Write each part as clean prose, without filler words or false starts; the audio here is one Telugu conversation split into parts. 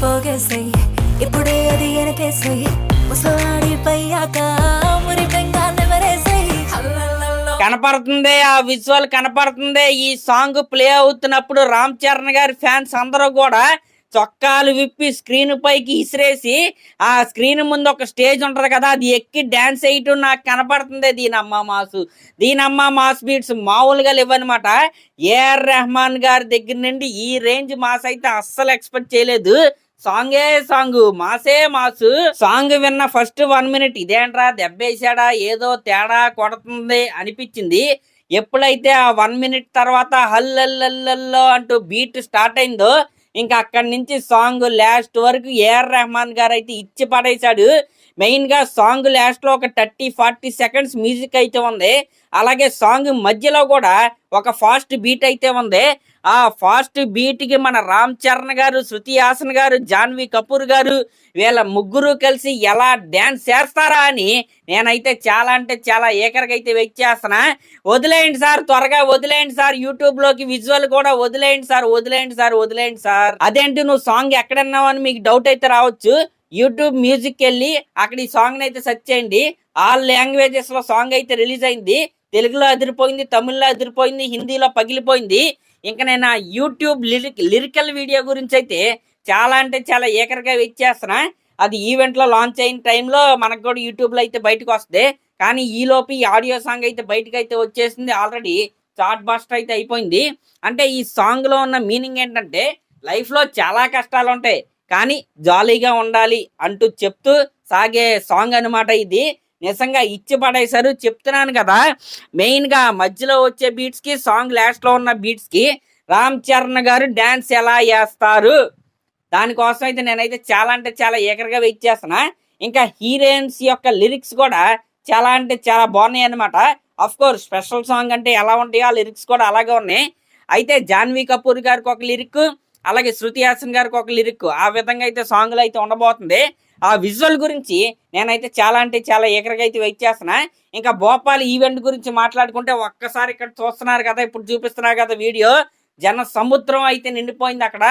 పోగేసాయి ఇప్పుడే అది వెనకేసాయి ముసలాడిపోయాక మురి బెంగాలెవరేసాయి కనపడుతుంది ఆ విజువల్ కనపడుతుంది. ఈ సాంగ్ ప్లే అవుతున్నప్పుడు రామ్ చరణ్ గారి ఫ్యాన్స్ అందరూ కూడా చొక్కాలు విప్పి స్క్రీన్ పైకి ఇసిరేసి ఆ స్క్రీన్ ముందు ఒక స్టేజ్ ఉంటది కదా, అది ఎక్కి డాన్స్ వేయటం నాకు కనపడుతుంది. దీనమ్మ మాస్ బీట్స్ మామూలుగా లేవన్నమాట. ఏఆర్ రెహమాన్ గారి దగ్గర నుండి ఈ రేంజ్ మాస్ అయితే అస్సలు ఎక్స్పెక్ట్ చేయలేదు. సాంగ్ మాసే మాసు. సాంగ్ విన్న ఫస్ట్ 1 minute ఇదేంట్రా దెబ్బేసాడా ఏదో తేడా కొడుతుంది అనిపించింది. ఎప్పుడైతే ఆ 1 minute తర్వాత హల్లల్లో అంటూ బీట్ స్టార్ట్ అయిందో ఇంకా అక్కడి నుంచి సాంగ్ లాస్ట్ వరకు ఏఆర్ రెహమాన్ గారు అయితే ఇచ్చి పడేశాడు. మెయిన్ గా సాంగ్ లాస్ట్ లో ఒక 30-40 seconds మ్యూజిక్ అయితే ఉంది. అలాగే సాంగ్ మధ్యలో కూడా ఒక ఫాస్ట్ బీట్ అయితే ఉంది. ఆ ఫాస్ట్ బీట్ కి మన రామ్ చరణ్ గారు, శృతి హాసన్ గారు, జాన్వీ కపూర్ గారు వీళ్ళ ముగ్గురు కలిసి ఎలా డ్యాన్స్ చేస్తారా అని నేనైతే చాలా అంటే చాలా ఏకరగైతే వెయిట్ చేస్తున్నా. వదిలేయండి సార్, త్వరగా వదిలేయండి సార్, యూట్యూబ్ లోకి విజువల్ కూడా వదిలేయండి సార్. అదేంటి నువ్వు సాంగ్ ఎక్కడన్నావు అని మీకు డౌట్ అయితే రావచ్చు. యూట్యూబ్ మ్యూజిక్ వెళ్ళి అక్కడ ఈ సాంగ్ అయితే సెర్చ్ చేయండి. ఆల్ లాంగ్వేజెస్ లో సాంగ్ అయితే రిలీజ్ అయింది. తెలుగులో అదిరిపోయింది, తమిళ్లో అదిరిపోయింది, హిందీలో పగిలిపోయింది. ఇంకా నేను ఆ యూట్యూబ్ లిరికల్ వీడియో గురించి అయితే చాలా అంటే చాలా ఏకరగా వెయిట్ చేస్తున్నా. అది ఈవెంట్ లో లాంచ్ అయిన టైంలో మనకు కూడా యూట్యూబ్ లో అయితే బయటకు వస్తుంది. కానీ ఈలోపు ఈ ఆడియో సాంగ్ అయితే బయటకు అయితే వచ్చేసింది. ఆల్రెడీ చార్ట్ బస్టర్ అయితే అయిపోయింది. అంటే ఈ సాంగ్ లో ఉన్న మీనింగ్ ఏంటంటే లైఫ్ లో చాలా కష్టాలు ఉంటాయి కానీ జాలీగా ఉండాలి అంటూ చెప్తూ సాగే సాంగ్ అనమాట. ఇది నిజంగా ఇచ్చి పడేశారు చెప్తున్నాను కదా. మెయిన్ గా మధ్యలో వచ్చే బీట్స్ కి సాంగ్ లాస్ట్ లో ఉన్న బీట్స్ కి రామ్ చరణ్ గారు డాన్స్ ఎలా వేస్తారు దానికోసం అయితే నేనైతే చాలా అంటే చాలా ఏకరగా వెయిట్ చేస్తున్నా. ఇంకా హీరోయిన్స్ యొక్క లిరిక్స్ కూడా చాలా అంటే చాలా బాగున్నాయి అనమాట. అఫ్ కోర్స్ స్పెషల్ సాంగ్ అంటే ఎలా ఉంటాయో ఆ లిరిక్స్ కూడా అలాగే ఉన్నాయి. అయితే జాన్వీ కపూర్ గారికి ఒక లిరిక్, అలాగే శృతి హాసన్ గారికి ఒక లిరిక్, ఆ విధంగా అయితే సాంగ్లో అయితే ఉండబోతుంది. ఆ విజువల్ గురించి నేనైతే చాలా అంటే చాలా ఏకరగా అయితే వెయిట్ చేస్తున్నా. ఇంకా భోపాల్ ఈవెంట్ గురించి మాట్లాడుకుంటే ఒక్కసారి ఇక్కడ చూస్తున్నారు కదా, ఇప్పుడు చూపిస్తున్నారు కదా వీడియో, జన సముద్రం అయితే నిండిపోయింది అక్కడ.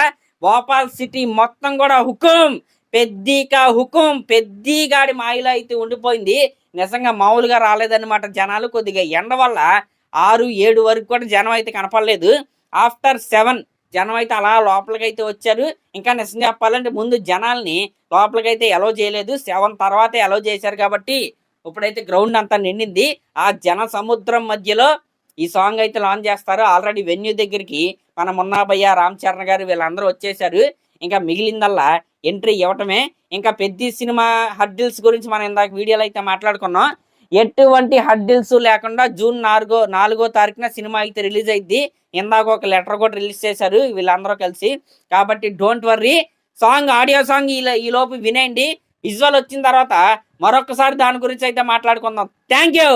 భోపాల్ సిటీ మొత్తం కూడా పెద్దిగాడి మాయలో అయితే ఉండిపోయింది. నిజంగా మామూలుగా రాలేదన్నమాట జనాలు. కొద్దిగా ఎండ వల్ల 6-7 వరకు కూడా జనం అయితే కనపడలేదు. ఆఫ్టర్ 7 జనం అయితే అలా లోపలికైతే వచ్చారు. ఇంకా నిజం చెప్పాలంటే ముందు జనాల్ని లోపలికైతే అలౌ చేయలేదు, 7 తర్వాతే అలౌ చేశారు. కాబట్టి ఇప్పుడైతే గ్రౌండ్ అంతా నిండింది. ఆ జన సముద్రం మధ్యలో ఈ సాంగ్ అయితే లాంచ్ చేస్తారు. ఆల్రెడీ వెన్యూ దగ్గరికి మన మున్నాభయ్య, రామ్ చరణ్ గారు వీళ్ళందరూ వచ్చేసారు. ఇంకా మిగిలిందల్లా ఎంట్రీ ఇవ్వటమే. ఇంకా పెద్ద సినిమా హర్డిల్స్ గురించి మనం ఇందాక వీడియోలో అయితే మాట్లాడుకున్నాం. ఎటువంటి హర్డిల్స్ లేకుండా జూన్ 4వ తారీఖున సినిమా అయితే రిలీజ్ అయింది. ఇందాక ఒక లెటర్ కూడా రిలీజ్ చేశారు వీళ్ళందరూ కలిసి. కాబట్టి don't worry, song audio song ఈ లోపు వినేయండి. విజువల్ వచ్చిన తర్వాత మరొకసారి దాని గురించి అయితే మాట్లాడుకుందాం. Thank you.